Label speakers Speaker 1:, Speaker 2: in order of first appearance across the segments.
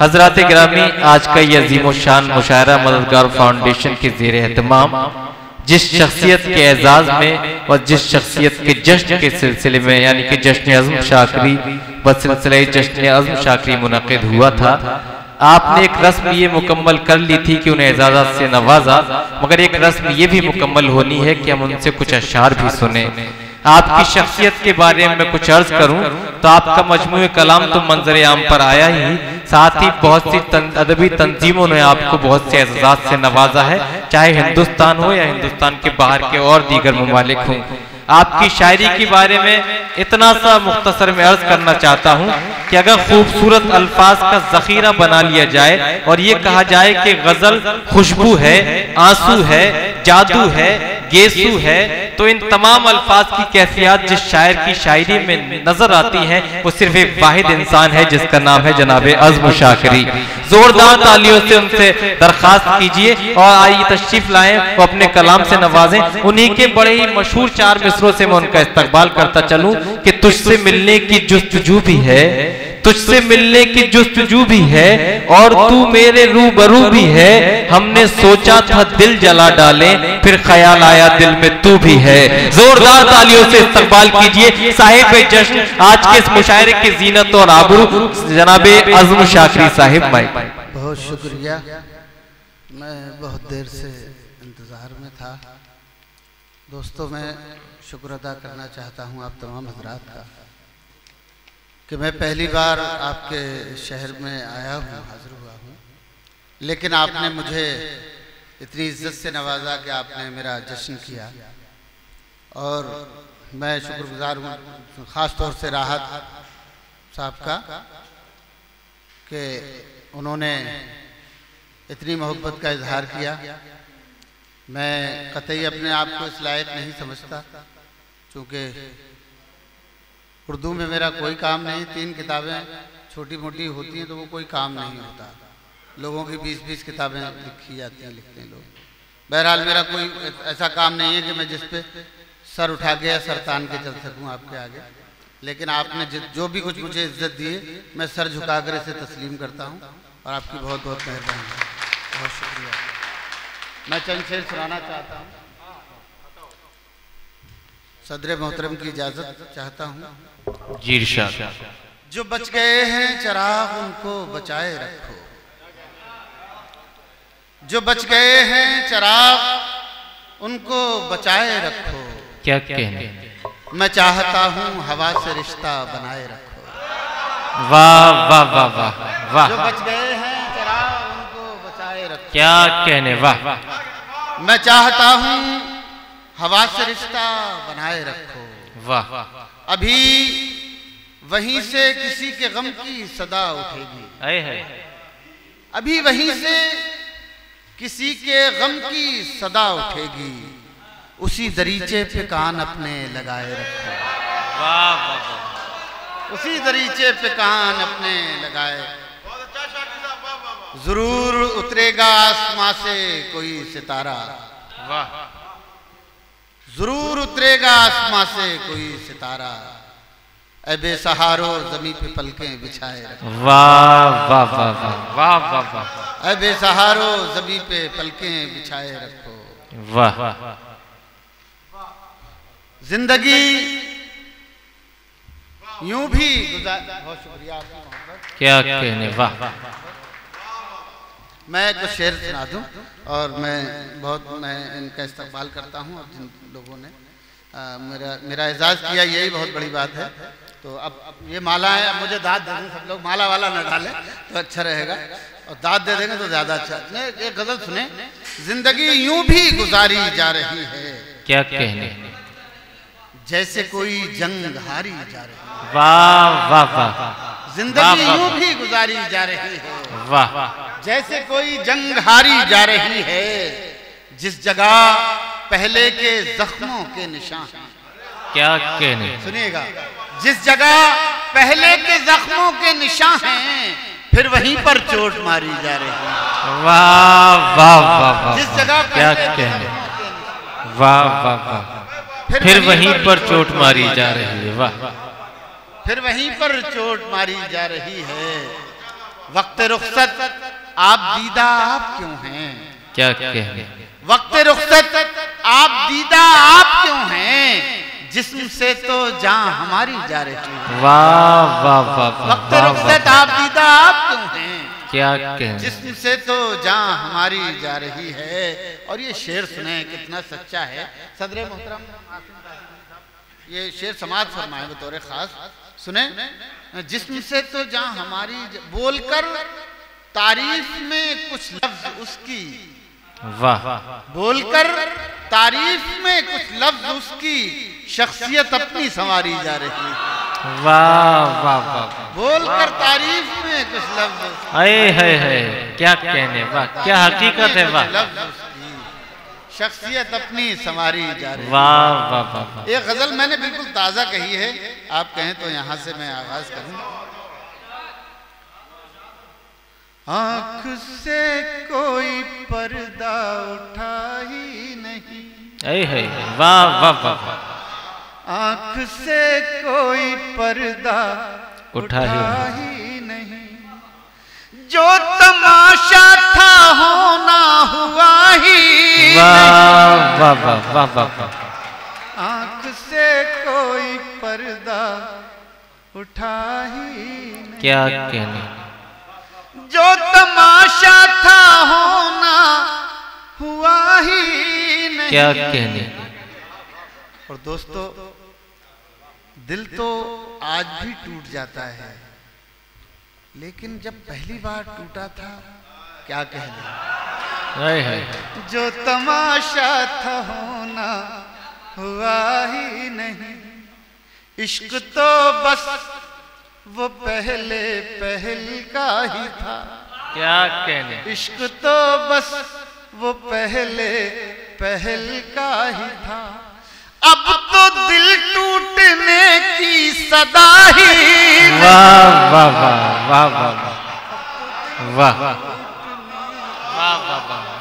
Speaker 1: हजरात गिरामी, आज का ये अजीम शान मुशायरा मददगार फाउंडेशन के ज़ेर एहतमाम जिस शख्सियत के एजाज में और जिस शख्सियत के जश्न के सिलसिले में यानी कि जश्न अज़्म शाकरी व सिलसिले जश्न अज़्म शाकरी मुनक़िद हुआ था, आपने एक रस्म ये मुकम्मल कर ली थी कि उन्हें एजाज़त से नवाजा, मगर एक रस्म ये भी मुकम्मल होनी है कि हम उनसे कुछ अशार भी सुने। आपकी शख्सियत के बारे में कुछ अर्ज करूं तो आपका मजमूए कलाम तो मंजर आम पर आया ही, साथ ही बहुत सी अदबी तंजीमों ने आपको बहुत से एजाज़ात से नवाजा है, चाहे हिंदुस्तान हो या हिंदुस्तान के बाहर के और दीगर ममालिक हों। आपकी शायरी के बारे में इतना सा मुख्तसर में अर्ज करना चाहता हूँ कि अगर खूबसूरत अल्फाज का जखीरा बना लिया जाए और ये कहा जाए कि गजल खुशबू है, आंसू है, जादू है, गेसू है, तो इन तमाम अल्फाज की कैफियत जिस शायर की शायरी में नजर आती है वो सिर्फ एक वाहिद इंसान है जिसका नाम है जनाब अज़्म शाकरी। जोरदार तालियों से उनसे दरखास्त कीजिए और आइए तशरीफ लाएं, वो अपने कलाम से नवाजें। उन्हीं के बड़े ही मशहूर 4 मिसरों से मैं उनका इस्तकबाल करता चलूं कि तुझसे मिलने की जुस्तजू भी है, तुझसे मिलने की जुस्तजू भी है और तू मेरे रूबरू भी है। हमने सोचा था दिल जला डाले, फिर ख्याल आया दिल में तू भी है। जोरदार तालियों से इस्तकबाल कीजिए साहिब जश्न आज के इस मुशायरे की जीनत और आबरू जनाब अज़्म शाकरी साहिब।
Speaker 2: बहुत शुक्रिया, मैं बहुत देर से इंतजार में था। दोस्तों, मैं शुक्र अदा करना चाहता हूँ आप तमाम हजरात का कि मैं पहली बार आपके शहर में आया हूँ, हाजिर हुआ हूँ, लेकिन आपने मुझे इतनी इज्जत से नवाजा कि आपने मेरा जश्न किया और मैं शुक्रगुजार हूँ ख़ास तौर से राहत साहब का कि उन्होंने इतनी मोहब्बत का इजहार किया। मैं कतई अपने आप को इस लायक नहीं समझता, क्योंकि उर्दू में मेरा कोई काम नहीं। 3 किताबें छोटी मोटी होती हैं तो वो कोई काम नहीं होता। लोगों की 20-20 किताबें लिखी जाती हैं, लिखते हैं लोग। बहरहाल मेरा कोई ऐसा काम नहीं है कि मैं जिस पे सर उठा के या सर तान के चल सकूं आपके आगे, लेकिन आपने जो भी कुछ मुझे इज्जत दी है मैं सर झुकाकर इसे तस्लीम करता हूं और आपकी बहुत बहुत मेहरबानी है, बहुत शुक्रिया। मैं चंद शेर सुनाना चाहता हूँ, सदर मोहतरम की इजाज़त चाहता हूँ।
Speaker 1: जी इरशाद।
Speaker 2: जो बच गए हैं चिराग उनको बचाए रखो, जो बच गए हैं चिराग उनको बचाए रखो।
Speaker 1: क्या कहने,
Speaker 2: मैं चाहता हूँ हवा से रिश्ता बनाए रखो।
Speaker 1: वाह वाह वाह वाह वाह।
Speaker 2: जो बच गए हैं चिराग उनको बचाए रखो।
Speaker 1: क्या कहने, वाह।
Speaker 2: मैं चाहता हूँ हवा से रिश्ता बनाए रखो।
Speaker 1: वाह।
Speaker 2: अभी वहीं से किसी के गम की सदा उठेगी, अभी वहीं से किसी के गम की सदा उठेगी। उसी दरीचे पे कान अपने लगाए रखो। वाह। उसी दरीचे पे कान अपने लगाए। जरूर उतरेगा आसमां से कोई सितारा, वाह। जरूर उतरेगा आसमां से कोई सितारा। ऐ बेसहारो जमीन पे पलकें बिछाए रखो।
Speaker 1: वाह वाह वाह वाह वाह वाह वाह।
Speaker 2: ऐ बेसहारो जमीन पे पलकें बिछाए रखो।
Speaker 1: वाह।
Speaker 2: जिंदगी यूं भी गुजार। बहुत शुक्रिया आपकी मोहब्बत।
Speaker 1: क्या कहने, वाह।
Speaker 2: मैं कुछ शेर सुना दूं और मैं इनका इस्तकबाल करता हूं। और जिन लोगों ने मेरा एजाज़ किया यही बहुत बड़ी बात है। तो अब ये माला है, अब मुझे दाद दे दें सब लोग, माला वाला न डालें तो अच्छा रहेगा, और दाद दे देंगे तो ज़्यादा अच्छा। एक गज़ल सुने। जिंदगी यूं भी गुजारी जा रही है,
Speaker 1: क्या कहने,
Speaker 2: जैसे कोई जंग हारी जा रही है।
Speaker 1: वाह वाह वाह।
Speaker 2: जिंदगी यूं भी गुजारी जा रही है,
Speaker 1: वाह।
Speaker 2: जैसे कोई जंग हारी जा रही है। जिस जगह पहले के जख्मों के निशान,
Speaker 1: क्या कहने,
Speaker 2: सुनिएगा। जिस जगह पहले के जख्मों के निशान हैं, फिर वहीं पर चोट मारी जा रही है।
Speaker 1: वाह वाह वाह।
Speaker 2: जिस जगह
Speaker 1: क्या कहने, वाह वाह वाह। फिर वहीं पर चोट मारी जा रही है, वाह।
Speaker 2: फिर वहीं पर चोट मारी जा रही है। वक्त रुखसत आप दीदा आप क्यों हैं?
Speaker 1: क्या कहने?
Speaker 2: वक्त रुखसत आप दीदा आप क्यों हैं? जिस्म से तो जान हमारी जा रही है।
Speaker 1: वाह वाह वाह।
Speaker 2: वक्त रुखसत आप दीदा आप क्यों हैं?
Speaker 1: क्या कहने?
Speaker 2: जिस्म से तो जान हमारी जा रही है। और ये शेर सुने कितना सच्चा है। सदर मोहतरम ये शेर समाज फरमाए बतौर खास सुने। जिस्म से तो जान हमारी बोलकर तारीफ में कुछ लफ्ज उसकी,
Speaker 1: वाह,
Speaker 2: बोलकर तारीफ में कुछ लफ्ज उसकी शख्सियत अपनी संवारी जा रही है।
Speaker 1: वाह वाह वाह।
Speaker 2: बोलकर तारीफ में कुछ लफ्ज,
Speaker 1: अरे है क्या कहने, वाह क्या हकीकत है, वाह
Speaker 2: लफ्ज उसकी शख्सियत अपनी संवारी जा रही है।
Speaker 1: वाह वाह वाह।
Speaker 2: ये गजल मैंने बिल्कुल ताजा कही है, आप कहें तो यहां से मैं आगाज करूं। आंख से कोई पर्दा उठा ही नहीं,
Speaker 1: है वाह वाह वाह।
Speaker 2: आंख से कोई पर्दा
Speaker 1: उठा
Speaker 2: ही नहीं, जो तमाशा था होना हुआ ही
Speaker 1: वाह वाह वाह वाह वाह।
Speaker 2: आंख से कोई पर्दा उठा ही नहीं,
Speaker 1: क्या कहने?
Speaker 2: जो तमाशा था होना हुआ ही नहीं।
Speaker 1: क्या कहने?
Speaker 2: और दोस्तों दिल तो आज भी टूट जाता है, लेकिन जब पहली बार टूटा था क्या कहने।
Speaker 1: है
Speaker 2: जो तमाशा था होना हुआ ही नहीं, इश्क तो बस वो पहले पहल का ही था।
Speaker 1: क्या कहने?
Speaker 2: इश्क तो बस वो पहले पहल का ही था, अब तो दिल टूटने की सदा ही।
Speaker 1: वाह वाह वाह वाह वाह वाह वाह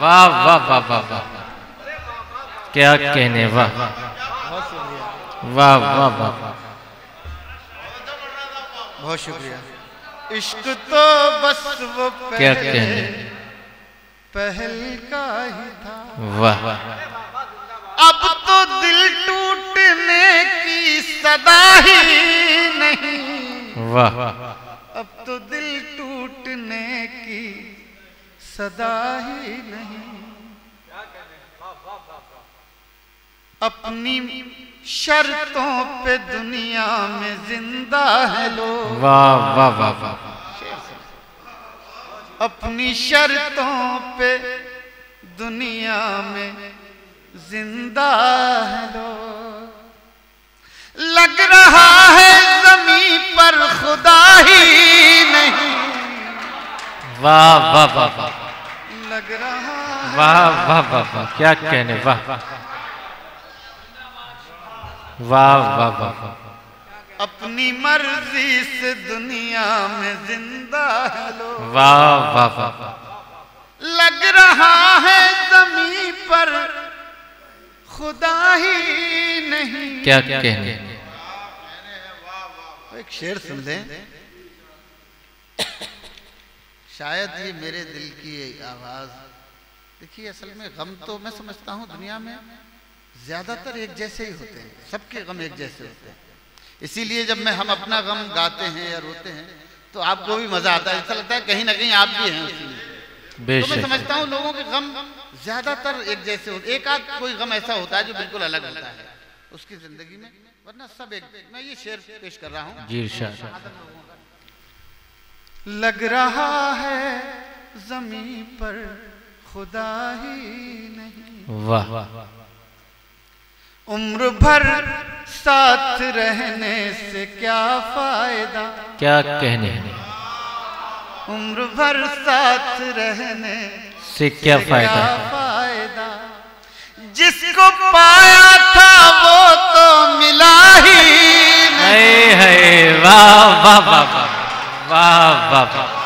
Speaker 1: वाह वाह वाह वाह वाह। क्या कहने, वाह वाह वाह वाह।
Speaker 2: बहुत शुक्रिया। इश्क तो बस वो
Speaker 1: क्या कहने,
Speaker 2: पहल का ही था,
Speaker 1: वाह
Speaker 2: अब तो दिल टूटने की सदा ही नहीं।
Speaker 1: वाह।
Speaker 2: अब तो दिल टूटने की सदा ही नहीं। अपनी शर्तों पे दुनिया में जिंदा है लोग।
Speaker 1: वाह वाह वाह वाह।
Speaker 2: अपनी शर्तों पे दुनिया में जिंदा है लोग। लग रहा है ज़मीं पर खुदा ही नहीं।
Speaker 1: वाह वाह वाह वाह।
Speaker 2: लग रहा है
Speaker 1: वाह वाह वाह वाह। क्या कहने, वाह वाह वाह वाह वाह।
Speaker 2: अपनी मर्जी से दुनिया में जिंदा है लोग।
Speaker 1: वाह वाह वाह वाह।
Speaker 2: लग रहा है ज़मीं पर खुदा ही नहीं।
Speaker 1: क्या कहने।
Speaker 2: एक शेर सुन लें, शायद ये मेरे दिल की आवाज। देखिए असल में गम तो मैं समझता हूँ दुनिया में ज्यादातर एक जैसे ही होते हैं, सबके गम एक जैसे होते हैं। इसीलिए जब हम अपना गम गाते हैं या रोते हैं तो आपको भी मजा आता है, ऐसा लगता है कहीं ना कहीं आप भी हैं उसी में। तो मैं समझता हूँ लोगों के गम ज्यादातर एक जैसे होते, एक आध कोई गम ऐसा होता है जो बिल्कुल अलग होता है उसकी जिंदगी में, वरना सब एक। मैं ये शेर पेश कर रहा हूँ जी इरशाद। लग रहा है ज़मीं पर खुदा ही नहीं।
Speaker 1: वाह।
Speaker 2: उम्र भर साथ रहने से क्या फायदा।
Speaker 1: क्या कहने।
Speaker 2: उम्र भर साथ रहने
Speaker 1: से क्या फायदा।
Speaker 2: जिसको पाया था वो तो मिला ही नहीं।
Speaker 1: है वाह वाह वाह वाह वाह वाह।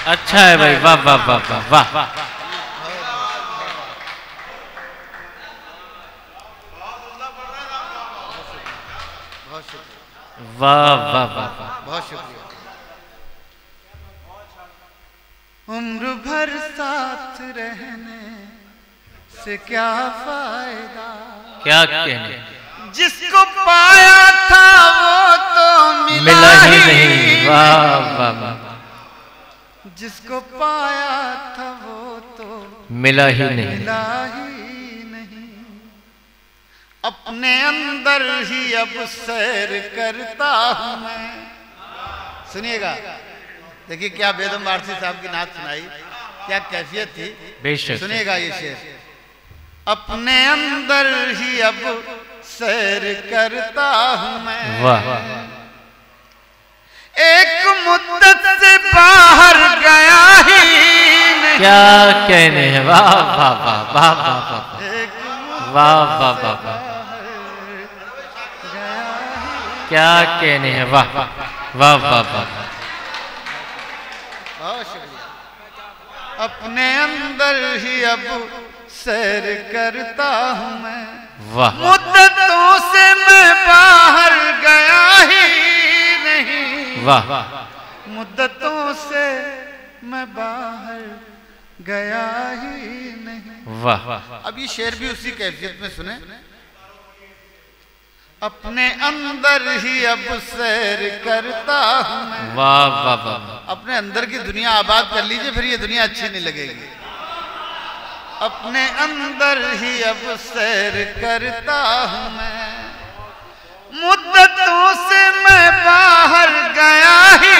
Speaker 1: अच्छा है भाई, वाह वाह वाह वाह वाह।
Speaker 2: शुक्रिया,
Speaker 1: वाह वाह वाह वाह,
Speaker 2: बहुत शुक्रिया। उम्र भर साथ रहने से क्या फायदा,
Speaker 1: क्या कहने,
Speaker 2: जिसको पाया था वो तो
Speaker 1: मिला ही नहीं। वाह वाह वाह,
Speaker 2: जिसको पाया था वो तो
Speaker 1: मिला ही नहीं।
Speaker 2: मिला ही नहीं। अपने अंदर ही अब सैर करता हूं मैं। सुनिएगा, देखिए क्या बेदम वारसी साहब की नात सुनाई, क्या कैफियत थी।
Speaker 1: बेशक,
Speaker 2: सुनिएगा ये शेर, अपने अंदर ही अब सैर करता हूं मैं।
Speaker 1: वाह,
Speaker 2: एक मुद्दत से बाहर गया ही नहीं।
Speaker 1: क्या कहने हैं, वाह वाह वाह वाह वाह वाह वाह वाह वाह वाह, क्या कहने हैं, वाह वाह वाह वाह,
Speaker 2: बहुत शुक्रिया। अपने अंदर ही अब सैर करता हूं मैं।
Speaker 1: वाह,
Speaker 2: मुद्दतों से मैं बाहर गया ही नहीं।
Speaker 1: वाह,
Speaker 2: मुद्दतों से मैं बाहर गया ही नहीं।
Speaker 1: वाह,
Speaker 2: अब ये शेर भी उसी कैफियत में सुने। अपने अंदर ही अब सैर करता हूं मैं।
Speaker 1: वाह वाह वाह,
Speaker 2: अपने अंदर की दुनिया आबाद कर लीजिए, फिर ये दुनिया अच्छी नहीं लगेगी। अपने अंदर ही अब सैर करता हूं मैं। मुद्दतों से मैं बाहर गया ही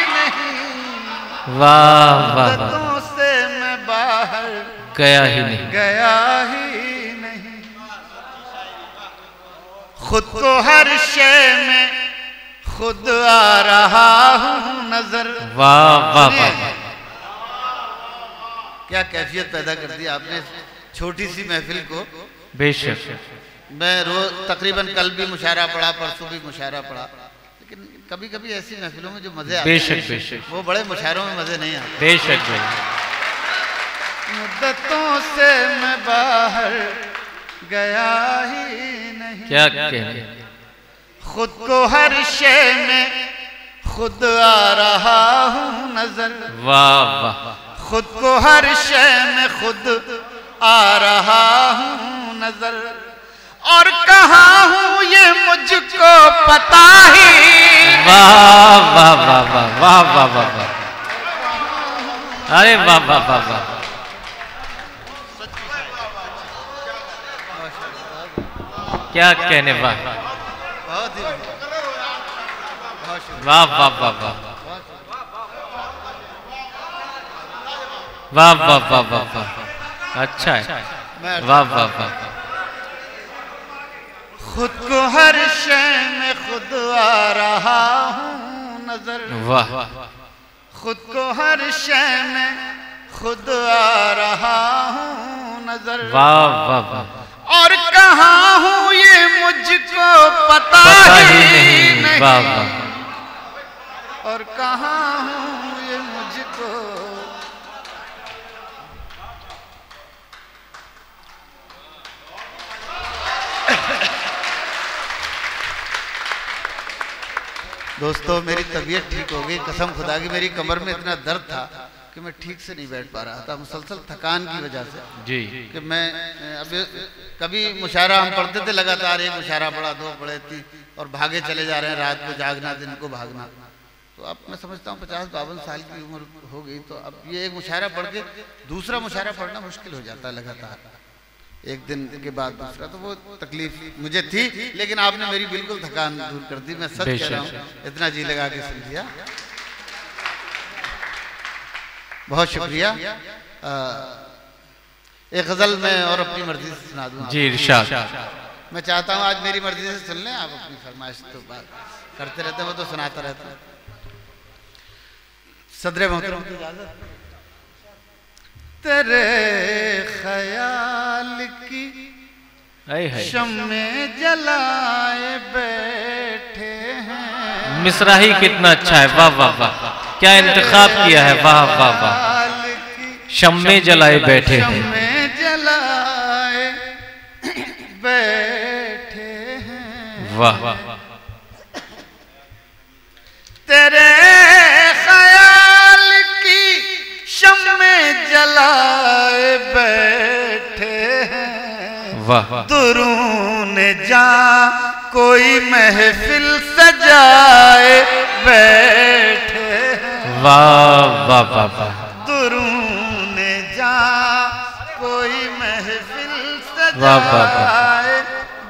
Speaker 2: नहीं।
Speaker 1: वाह वाह,
Speaker 2: मुद्दतों से मैं बाहर
Speaker 1: गया ही नहीं,
Speaker 2: गया ही नहीं। खुद को हर शय में खुद आ रहा हूं नजर।
Speaker 1: वाह वाह वाह,
Speaker 2: क्या कैफियत पैदा कर दी आपने छोटी सी महफिल को।
Speaker 1: बेशक,
Speaker 2: मैं रोज तकरीबन कल भी मुशायरा पढ़ा, परसों भी मुशायरा पढ़ा, लेकिन कभी कभी ऐसी महफिलों में जो मजे आते
Speaker 1: बेशक
Speaker 2: हैं
Speaker 1: बेशक,
Speaker 2: वो बड़े मुशायरों में मजे नहीं आते।
Speaker 1: बेशक भाई,
Speaker 2: मुद्दतों से मैं बाहर गया ही नहीं।
Speaker 1: क्या कहने,
Speaker 2: खुद को हर शय में खुद आ रहा हूं नजर।
Speaker 1: वाह वाह,
Speaker 2: खुद को हर शय में खुद आ रहा हूं नजर। और कहाँ हूं ये मुझको पता ही।
Speaker 1: वाह वाह वाह वाह वाह वाह वाह वाह, अरे वाह वाह वाह वाह, क्या कहने, वाह
Speaker 2: बहुत ही
Speaker 1: वाह वाह वाह वाह वाह वाह वाह वाह वाह, अच्छा है, वाह वाह वाह,
Speaker 2: खुद को हर शय में खुद आ रहा हूं नजर।
Speaker 1: वाह,
Speaker 2: खुद को हर शय में खुद आ रहा हूं नजर।
Speaker 1: वाह वाह वाह,
Speaker 2: और कहाँ हूं ये मुझको पता ही नहीं।
Speaker 1: वाह वाह,
Speaker 2: और कहाँ हूं ये मुझको। दोस्तों मेरी तबीयत ठीक हो गई, कसम खुदा की। मेरी कमर में इतना दर्द था कि मैं ठीक से नहीं बैठ पा रहा था, मुसलसल थकान की वजह से
Speaker 1: जी,
Speaker 2: कि मैं अब कभी मुशायरा हम पढ़ते थे लगातार, एक मुशायरा पढ़ा, दो पढ़े, तीन, और भागे चले जा रहे हैं, रात को जागना, दिन को भागना। तो अब मैं समझता हूँ 50-52 साल की उम्र हो गई, तो अब ये एक मुशायरा पढ़ के दूसरा मुशायरा पढ़ना मुश्किल हो जाता है लगातार, एक दिन के बाद दूसरा। तो वो तकलीफ मुझे थी, लेकिन आपने मेरी बिल्कुल थकान दूर कर दी। मैं सच कह रहा हूँ, इतना जी लगा के सुन लिया, बहुत शुक्रिया। एक गजल मैं और अपनी मर्जी से सुना दूं
Speaker 1: जी, इरशाद।
Speaker 2: मैं चाहता हूं आज मेरी मर्जी से सुन लें, आप अपनी फरमाइश तो बात करते रहते हैं, वो तो सुनाता रहता है। सदरे मोहतरम की इजाजत। तेरे ख्याल की शम्मे जलाए बैठे हैं।
Speaker 1: मिसरा ही कितना अच्छा है, वाह वाह वाह, क्या इंतखाब किया है, वाह वाह वाह। शम्मे जलाए बैठे हैं,
Speaker 2: शम्मे जलाए बैठे हैं।
Speaker 1: वाह, वाह
Speaker 2: दुरून जा कोई महफिल सजाए बैठे।
Speaker 1: वाह वाह वाह वाह।
Speaker 2: दुरून जा कोई महफिल
Speaker 1: वाह वाह वाह।
Speaker 2: सजाए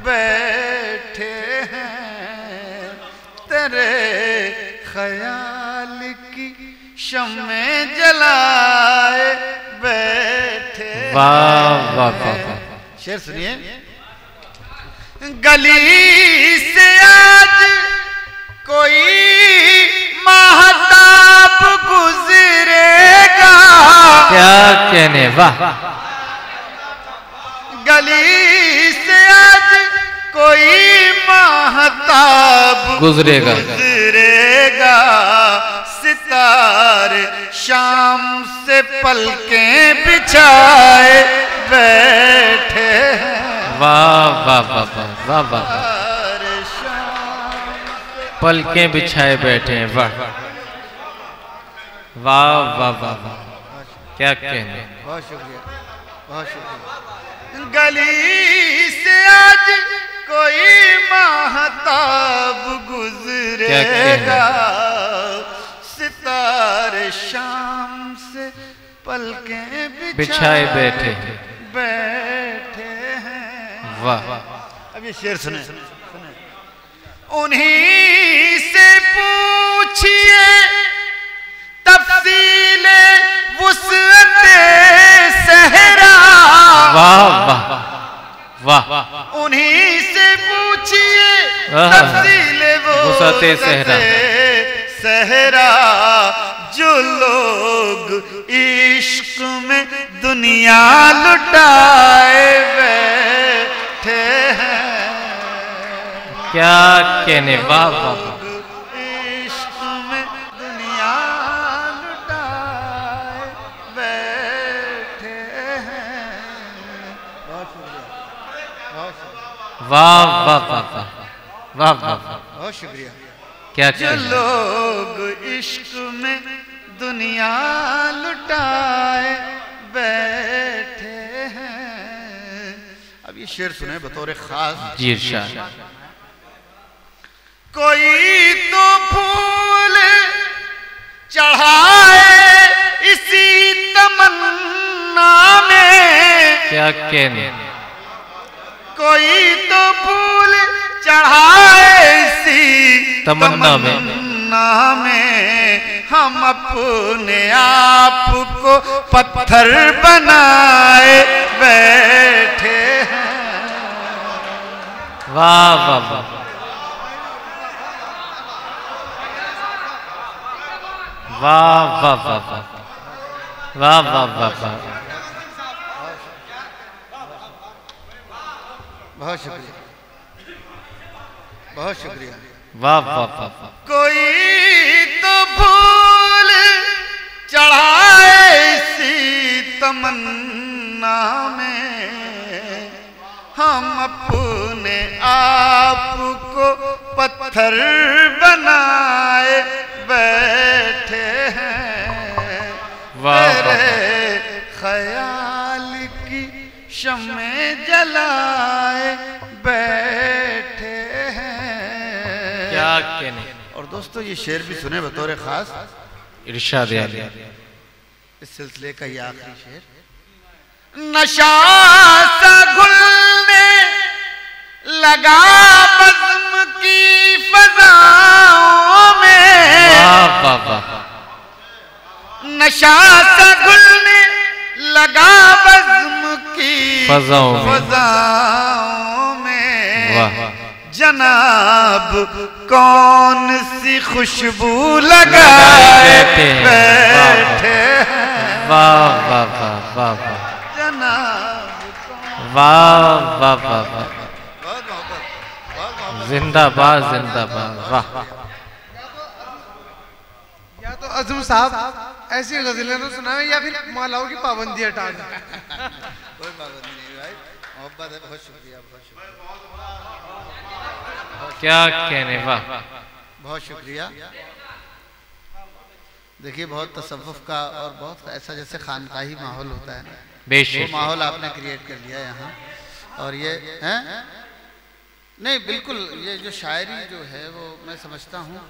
Speaker 2: बैठे हैं, तेरे ख्याल की शम्मे जलाए बैठे।
Speaker 1: वाह वाह वाह।
Speaker 2: शेर सुनिए। गली से आज कोई महताब गुजरेगा।
Speaker 1: क्या कहने, वाह।
Speaker 2: गली से आज कोई महताब
Speaker 1: गुजरेगा।
Speaker 2: गुजरेगा, सितारे शाम से पलकें बिछाए बैठे हैं।
Speaker 1: वाह वाह वाह वाह वाह। पलकें बिछाए बैठे हैं, वाह वाह वाह वाह वाह। क्या कहने।
Speaker 2: बहुत शुक्रिया, बहुत शुक्रिया। गली से आज कोई महताब गुजरेगा, सितारे शाम से पलकें
Speaker 1: बिछाए बैठे
Speaker 2: बैठे हैं।
Speaker 1: वाह।
Speaker 2: अब ये शेर सुने। उन्हीं से पूछिए तफसीले वुसअते सहरा।
Speaker 1: वाह वाह वाह।
Speaker 2: उन्हीं से पूछिए तफसीले वुसअते सहरा, जो लोग इश्क में दुनिया लुटाए बैठे हैं।
Speaker 1: क्या कहने, वाह वाह।
Speaker 2: इश्क में दुनिया लुटाए बैठे हैं। बहुत शुक्रिया, बहुत शुक्रिया।
Speaker 1: वाह वाह वाह वाह वाह वाह।
Speaker 2: बहुत शुक्रिया।
Speaker 1: क्या
Speaker 2: जो लोग इश्क में दुनिया लुटाए बैठे हैं। अब ये शेर सुने बतौर खास।
Speaker 1: जी इरशाद।
Speaker 2: कोई तो फूल चढ़ाए इसी तमन्ना में।
Speaker 1: क्या कहने।
Speaker 2: कोई तो फूल चढ़ाए इसी
Speaker 1: तमन्ना में,
Speaker 2: हम अपने आप को पत्थर बनाए बैठे हैं।
Speaker 1: वाह वाह वाह। वाह वाह वाह वाह वाह वाह वाह वाह।
Speaker 2: बहुत शुक्रिया, बहुत शुक्रिया।
Speaker 1: वाह वाह वाह।
Speaker 2: कोई तो फूल चढ़ाए इसी तमन्ना में, हम अपने आप को पत्थर बनाए बैठे हैं। तेरे ख्याल की शम्मे जलाए बैठे हैं।
Speaker 1: क्या कहने।
Speaker 2: और दोस्तों ये शेर भी सुने बतौर खास।
Speaker 1: इरशाद आली।
Speaker 2: इस सिलसिले का ये आखिरी शेर। नशा सा घुलने लगा बज़्म की फज़ाओं में।
Speaker 1: वाह वाह वाह।
Speaker 2: नशा सा घुलने लगा बज़्म की
Speaker 1: फज़ाओं
Speaker 2: में।
Speaker 1: वाह।
Speaker 2: जनाब कौन सी खुशबू लगाए बैठे हैं।
Speaker 1: वाह वाह वाह वाह वाह।
Speaker 2: जनाब
Speaker 1: वाह वाह वाह वाह। जिंदाबाद जिंदाबाद। वाह।
Speaker 3: या तो अज़म साहब ऐसी गजलें तो सुनाए या फिर मालाओं की पाबंदी हटा दें।
Speaker 2: कोई पाबंदी नहीं भाई, मोहब्बत है। बहुत शुक्रिया, बहुत शुक्रिया।
Speaker 1: क्या कहने। वाह।
Speaker 2: बहुत शुक्रिया। देखिए बहुत तसव्वुफ का और बहुत ऐसा जैसे खानकाही माहौल होता है ना, वो
Speaker 1: बेशक
Speaker 2: माहौल आपने क्रिएट कर लिया यहाँ। और ये हैं नहीं, बिल्कुल ये जो शायरी जो है वो मैं समझता हूँ,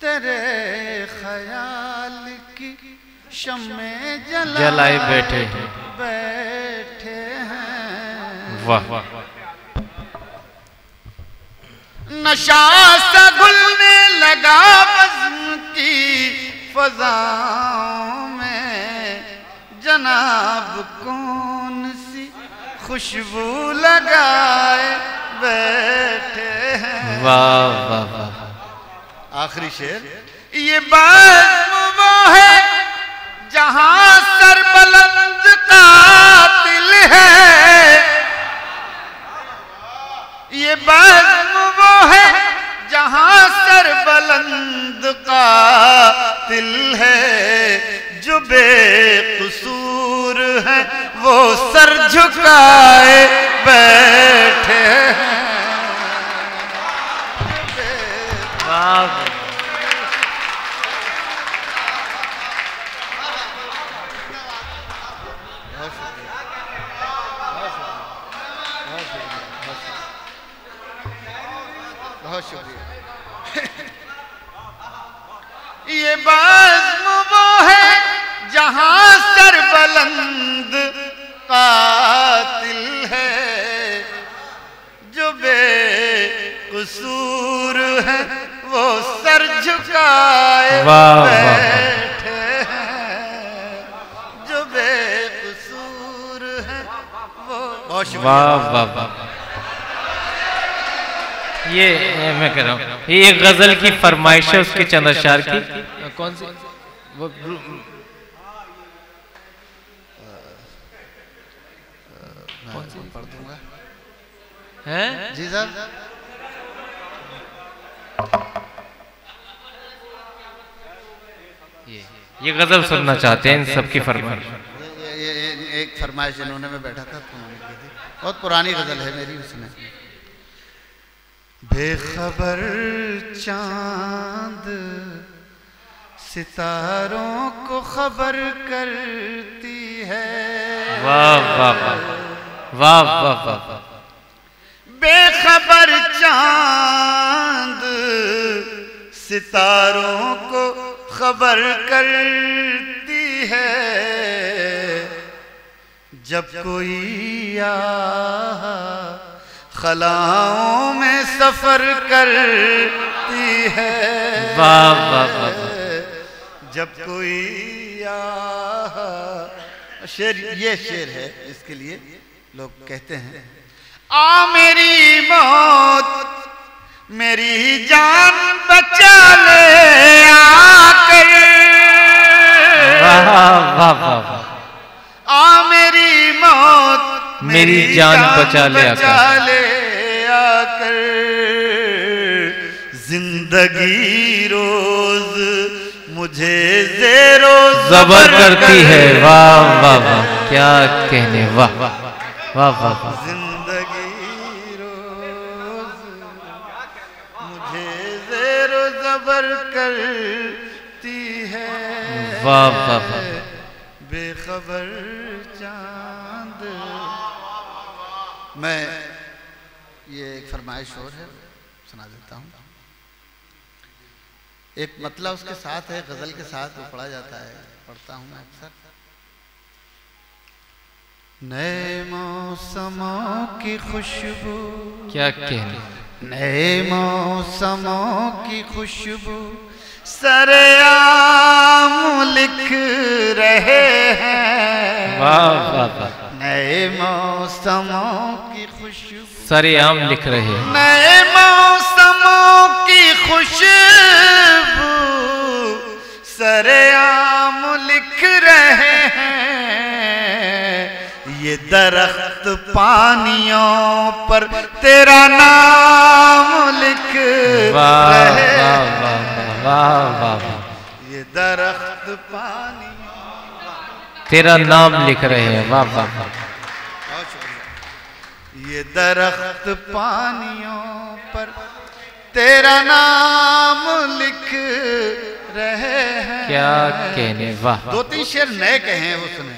Speaker 2: तेरे ख्याल की शम्मे
Speaker 1: जलाए बैठे हैं,
Speaker 2: बैठे हैं।
Speaker 1: वाह वाह।
Speaker 2: नशा सा घुलने लगा बज़्म की फ़ज़ाओं में, जनाब कौन सी खुशबू लगाए बैठे हैं।
Speaker 1: वाह वाह वाह।
Speaker 2: आखिरी शेर, ये बज़्म वो है जहां सरबलंद कातिल है, ये बज़्म वो है जहां सरबलंद कातिल है, जो बेकसूर है वो सर झुकाए बैठे हैं।
Speaker 1: वाह।
Speaker 2: बहुत शुक्रिया। ये बज़्म वो है जहां सरबलंद कातिल है, जो बेकसूर है वो सर झुकाए बैठे हैं, जो बेकसूर है वो। बहुत शुक्रिया।
Speaker 1: वाह वाह वाह। ये मैं कह रहा हूँ, ये एक गजल की फरमाइश है उसके चंद अशआर की। कौन सी वो
Speaker 2: पढ़ दूंगा
Speaker 1: हैं?
Speaker 2: जी साहब।
Speaker 1: ये गजल सुनना चाहते हैं इन सबकी फरमाइश।
Speaker 2: ये एक फरमाइश इन्होंने में बैठा था तो मैंने की थी, बहुत पुरानी गजल है मेरी। उसने बेखबर चांद सितारों को खबर करती है।
Speaker 1: वाह वाह वाह वाह वाह वाह।
Speaker 2: बेखबर चांद सितारों को खबर करती है, जब कोई खलाओं में सफर करती है।
Speaker 1: वाह वाह वाह।
Speaker 2: जब कोई शेर, ये शेर है इसके लिए लोग कहते हैं, आ मेरी मौत मेरी जान बचा ले आकर।
Speaker 1: वाह वाह वाह।
Speaker 2: आ मेरी मौत
Speaker 1: मेरी जान बचा ले
Speaker 2: आकर। जिंदगी रोज मुझे ज़ेरो
Speaker 1: ज़बर करती है। वाह वाह वाह, क्या कहने। वाह वाह वाह वाह।
Speaker 2: जिंदगी रोज मुझे ज़ेरो ज़बर करती है।
Speaker 1: वाह वाह वाह।
Speaker 2: बेखबर चांद। मैं ये एक फरमाइश और है, सुना देता हूँ। एक मतलब उसके साथ है, गजल के साथ वो पढ़ा जाता है, पढ़ता हूँ मैं अक्सर। नए मौसमों की खुशबू,
Speaker 1: क्या कहने।
Speaker 2: नए मौसमों की खुशबू सरेआम लिख रहे हैं।
Speaker 1: वाह वाह वाह।
Speaker 2: नए मौसमों की खुशबू
Speaker 1: सरेआम लिख रहे हैं।
Speaker 2: नए मौसमों की खुशबू सरेआम लिख रहे हैं। ये दरख्त पानियों पर तेरा नाम लिख रहे हैं।
Speaker 1: वाह वाह।
Speaker 2: ये दरख्त पानियों
Speaker 1: तेरा नाम लिख रहे हैं। वाह वाह वाह।
Speaker 2: ये दरख्त पानियों पर तेरा नाम लिख रहे हैं।
Speaker 1: क्या कहने। वाह।
Speaker 2: दो तीन शेर नए कहे हैं उसने।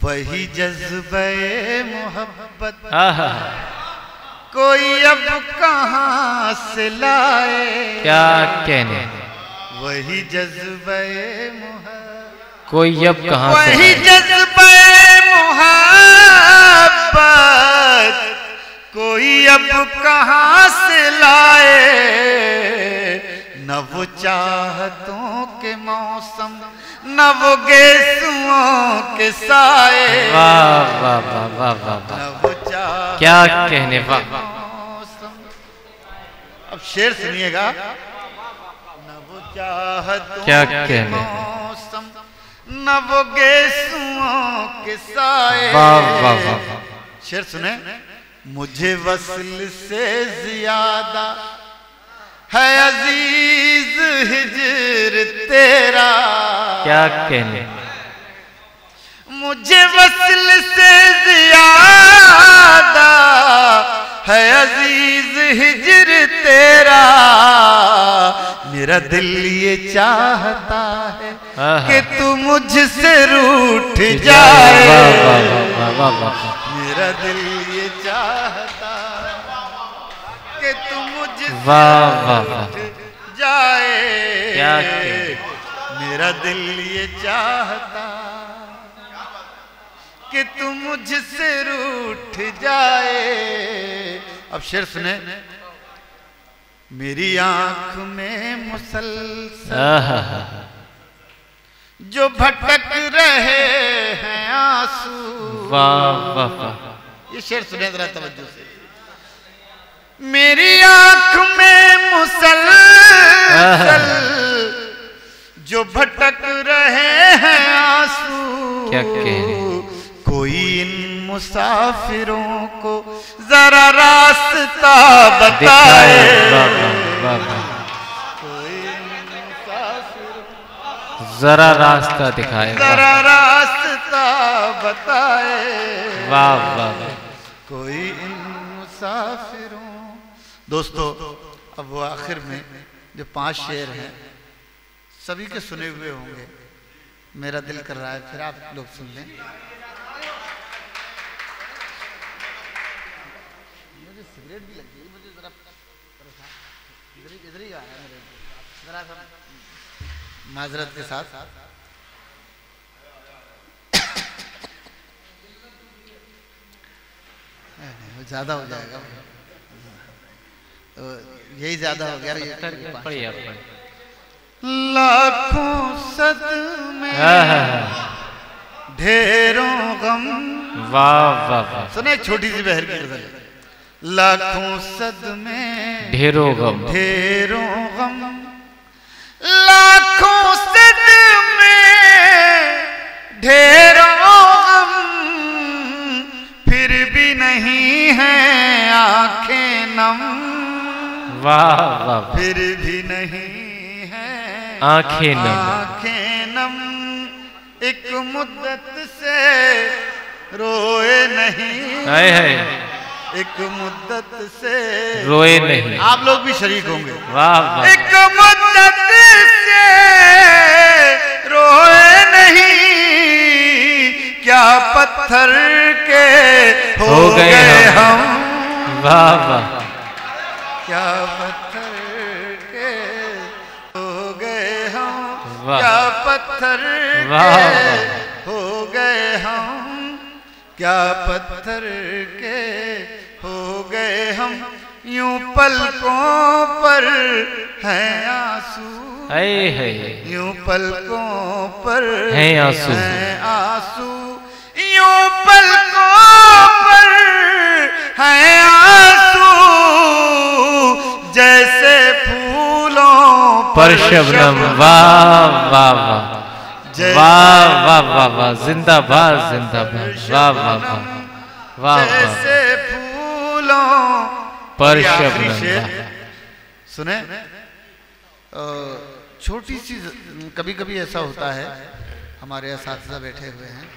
Speaker 2: वही जज्बे मोहब्बत कोई अब कहाँ से लाए।
Speaker 1: क्या कहने,
Speaker 2: वही जज्बे मोहब्बत
Speaker 1: कोई अब कहाँ से
Speaker 2: वही जज्बे मोहब्बत कोई अब कहाँ से लाए। न वो चाहतों के मौसम न वो गेसुओं के साए।
Speaker 1: वाह वाह वाह वाह वाह वाह, क्या कहने, वाह।
Speaker 2: अब शेर सुनिएगा। न वो चाहतों
Speaker 1: क्या
Speaker 2: के
Speaker 1: कहने,
Speaker 2: मौसम न वो गेसुओं के साए।
Speaker 1: वाह वाह वाह।
Speaker 2: शेर सुने। मुझे वस्ल से ज्यादा है अजीज हिजर तेरा।
Speaker 1: क्या कहने,
Speaker 2: मुझे वस्ल से ज्यादा है अजीज हिजर तेरा। मेरा दिल ये चाहता है कि तू मुझसे रूठ जाए। मेरा दिल ये चाहता कि तू मुझसे रूठ जाए।
Speaker 1: क्या
Speaker 2: मेरा दिल ये चाहता कि तू मुझसे रूठ जाए। अब शेर सुने। मेरी आंख में मुसलसल जो भटक रहे हैं आंसू।
Speaker 1: वाह वाह वाह,
Speaker 2: ये शेर सुने जरा तवज्जो से। मेरी आंख में मुसलसल जो भटक रहे हैं आंसू।
Speaker 1: क्या कहने,
Speaker 2: कोई इन मुसाफिरों को जरा रास्ता बताए। कोई इन मुसाफिरों
Speaker 1: जरा रास्ता दिखाए,
Speaker 2: जरा रास्ता बताए।
Speaker 1: वाह वाह।
Speaker 2: कोई इन मुसाफिरों। दोस्तों अब वो आखिर में जो 5 शेर हैं सभी के सुने हुए होंगे। मेरा दिल कर रहा है फिर आप लोग सुन लें। मुझे सिगरेट भी लग गई, मुझे जरा इधर ही आ रहा है मेरे, जरा सा माजरत के साथ। ज्यादा हो जाएगा तो यही ज्यादा हो गया। लाखों सदमे ढेरों गम।
Speaker 1: वाह वाह वाह,
Speaker 2: सुने छोटी सी बहर की गजल। लाखों सदमे
Speaker 1: ढेरों गम,
Speaker 2: ढेरों गम। लाखों सदमे ढेरों गम फिर भी नहीं है आंखें नम।
Speaker 1: वाह वाह,
Speaker 2: फिर भी नहीं
Speaker 1: आंखें नम,
Speaker 2: आंखें नम। एक मुद्दत से रोए नहीं,
Speaker 1: हाय हाय,
Speaker 2: एक मुद्दत से
Speaker 1: रोए नहीं।
Speaker 2: आप लोग भी शरीक होंगे।
Speaker 1: वाह वाह,
Speaker 2: एक मुद्दत से रोए नहीं, क्या पत्थर के हो गए हम।
Speaker 1: वाह वाह,
Speaker 2: क्या पत्थर के हो गए हम। क्या पत्थर के हो गए हम। क्या पत्थर के हो गए हम। यूं पलकों पर हैं आंसू। यूं पलकों पर
Speaker 1: हैं आंसू,
Speaker 2: आंसू। यूं पलकों पर हैं आंसू जैसे फूलों पर शबनम।
Speaker 1: वाह वाह वाह, वाह वाह वाह वाह, जिंदाबाद जिंदाबाद, वाह वाह वाह वाह,
Speaker 2: जैसे फूलों
Speaker 1: पर शबनम।
Speaker 2: सुने। छोटी सी कभी कभी ऐसा होता है, हमारे असातिज़ा बैठे हुए हैं,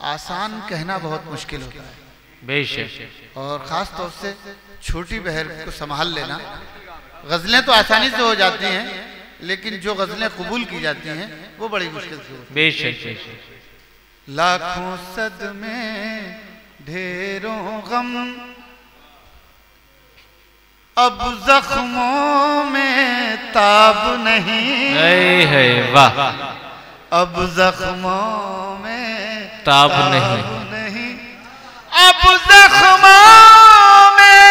Speaker 2: आसान कहना बहुत मुश्किल होता है
Speaker 1: बेशक,
Speaker 2: और ख़ास तौर से छोटी बहर को संभाल लेना। गज़लें तो आसानी से हो जाती हैं, लेकिन जो गज़लें कबूल की जाती हैं वो बड़ी मुश्किल से होती हैं।
Speaker 1: बेशक बेशक।
Speaker 2: लाखों सदमे ढेरों गम, अब जख्मों में ताब नहीं
Speaker 1: है वाह,
Speaker 2: अब जख्मों में
Speaker 1: ताब नहीं,
Speaker 2: अब जख्मों में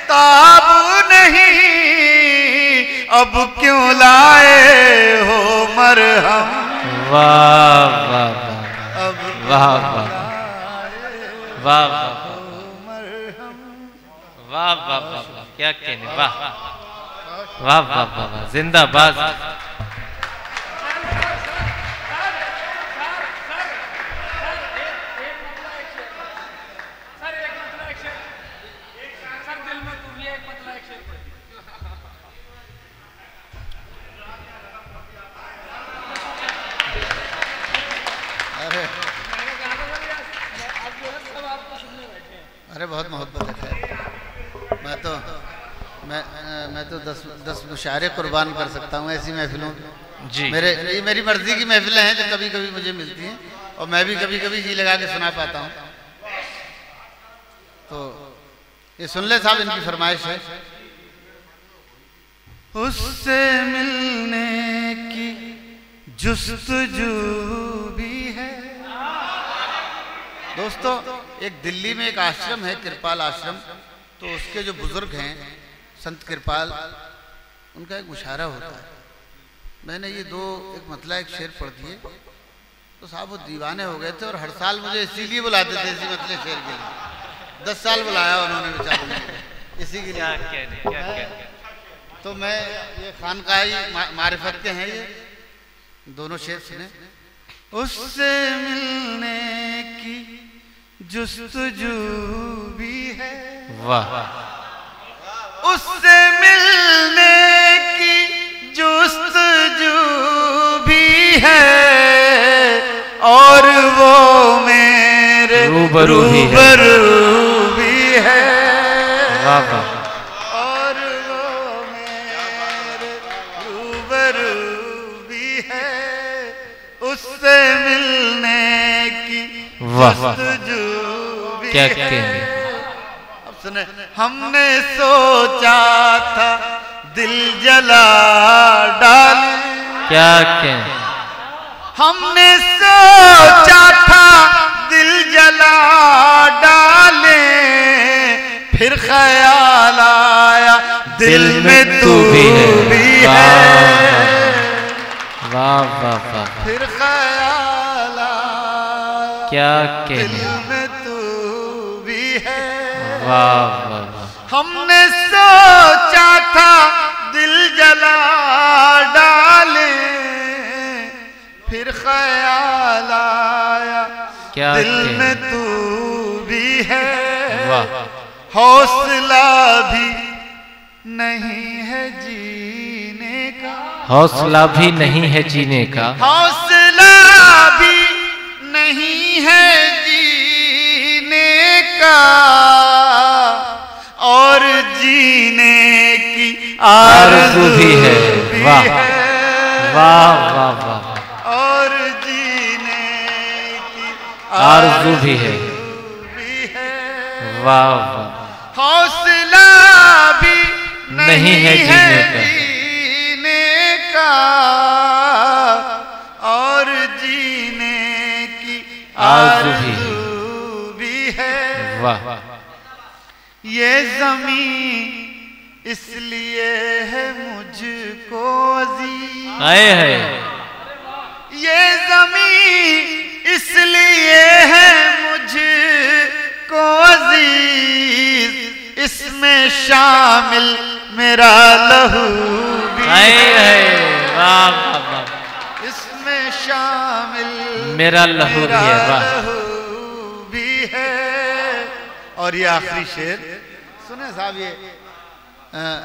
Speaker 2: ताब नहीं, अब क्यों लाए हो मरहम।
Speaker 1: वाह वाह
Speaker 2: अब
Speaker 1: वाह वाह वाह वाह वाह वाह वाह, क्या कहने, वाह वाह वाह वाह वाह, जिंदाबाद।
Speaker 2: अरे बहुत मोहब्बत है। मैं तो 10 मुशायरे कुर्बान कर सकता हूँ ऐसी महफिलों
Speaker 1: जी।
Speaker 2: ये मेरी मर्जी की महफिलें हैं जो कभी कभी मुझे मिलती हैं और मैं भी कभी कभी जी लगा के सुना पाता हूँ। तो ये सुन ले साहब, इनकी फरमाइश है। उससे मिलने की जुस्तजू भी है। दोस्तों, एक दिल्ली में एक आश्रम है, कृपाल आश्रम, तो उसके जो बुजुर्ग हैं संत कृपाल, उनका एक मुशायरा होता है। मैंने ये एक मतला एक शेर पढ़ दिए तो साहब वो दीवाने हो गए थे और हर साल मुझे इसीलिए बुलाते थे इसी मतले शेर के लिए। 10 साल बुलाया उन्होंने बेचारों ने इसी के लिए। तो मैं ये खानकाही मारिफत के हैं, ये दोनों शेर सुने। उससे मिलने की जुस्तजू भी है,
Speaker 1: वाह,
Speaker 2: उससे मिलने की जुस्तजू भी है और वो मेरे रूबरू भी है।
Speaker 1: वाह वाह,
Speaker 2: और वो मेरे रूबरू भी है, उससे मिलने की जुस्तजू भी
Speaker 1: क्या
Speaker 2: है।
Speaker 1: कहेंगे?
Speaker 2: अब सुने। हमने सोचा था दिल जला डाल,
Speaker 1: क्या कहें?
Speaker 2: हमने सोचा था दिल जला डाले, फिर ख्याल आया दिल में तू भी है।
Speaker 1: वाह वाह वाह,
Speaker 2: फिर ख्याल आया
Speaker 1: क्या
Speaker 2: दिल
Speaker 1: कहने,
Speaker 2: में तू भी है।
Speaker 1: वाह वाह वाह,
Speaker 2: हमने सोचा था दिल जला डाले, फिर ख्याल आया
Speaker 1: क्या
Speaker 2: दिल
Speaker 1: कहने?
Speaker 2: में तू भी है।
Speaker 1: वाह,
Speaker 2: हौसला भी नहीं है जीने का,
Speaker 1: हौसला भी नहीं है जीने का,
Speaker 2: हौसला भी नहीं है जीने का, और जीने की
Speaker 1: आरज़ू भी है। वाह वाह वाह वाह,
Speaker 2: और जीने की
Speaker 1: आरज़ू भी है। वाह वाह,
Speaker 2: हौसला भी
Speaker 1: नहीं है
Speaker 2: जीने का, और जीने की आरज़ू भी है।
Speaker 1: वाह,
Speaker 2: ये ज़मीं इसलिए है मुझको अज़ीज़,
Speaker 1: आए है,
Speaker 2: ये ज़मीं इसलिए है मुझको अज़ीज़, इसमें शामिल मेरा लहू भी
Speaker 1: है। वाह वाह वाह,
Speaker 2: इसमें शामिल
Speaker 1: मेरा लहू भी है। वाह,
Speaker 2: लहू भी है। और ये आखिरी शेर सुने साहब, ये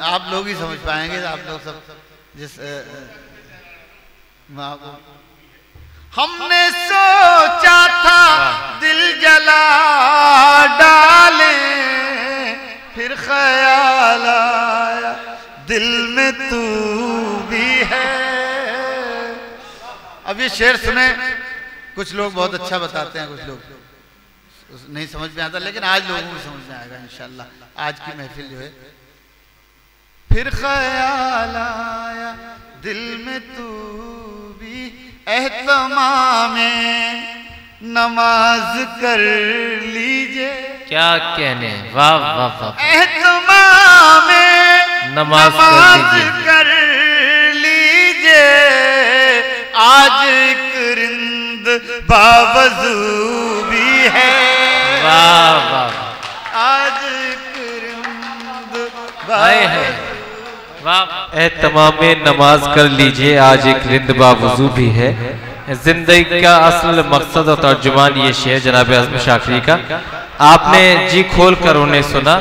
Speaker 2: आप लोग ही समझ पाएंगे, आप लोग सब जिस हमने सोचा था दिल जला डाले, फिर ख्याल आया दिल में तू भी है। अब ये शेर सुने। कुछ लोग बहुत अच्छा बताते हैं, कुछ लोग नहीं समझ में आता, लेकिन आज लोगों को समझ में आएगा इंशाल्लाह। आज की महफिल जो है, फिर ख्याल आया दिल में तू भी एहतमामे नमाज कर लीजिए।
Speaker 1: क्या कहने, वाह वाह वाह।
Speaker 2: एहतमामे
Speaker 1: नमाज
Speaker 2: कर लीजिए। आज एक रिंद बावजू भी है।
Speaker 1: वाह वाह।
Speaker 2: आज एक रिंद
Speaker 1: आए हैं, वाह। एहतमाम में नमाज कर लीजिए, आज एक रिंद बावजू भी है। जिंदगी का असल मकसद और तर्जुमान ये शेर जनाब आज़म शाकरी का, आपने जी खोल कर उन्हें सुना।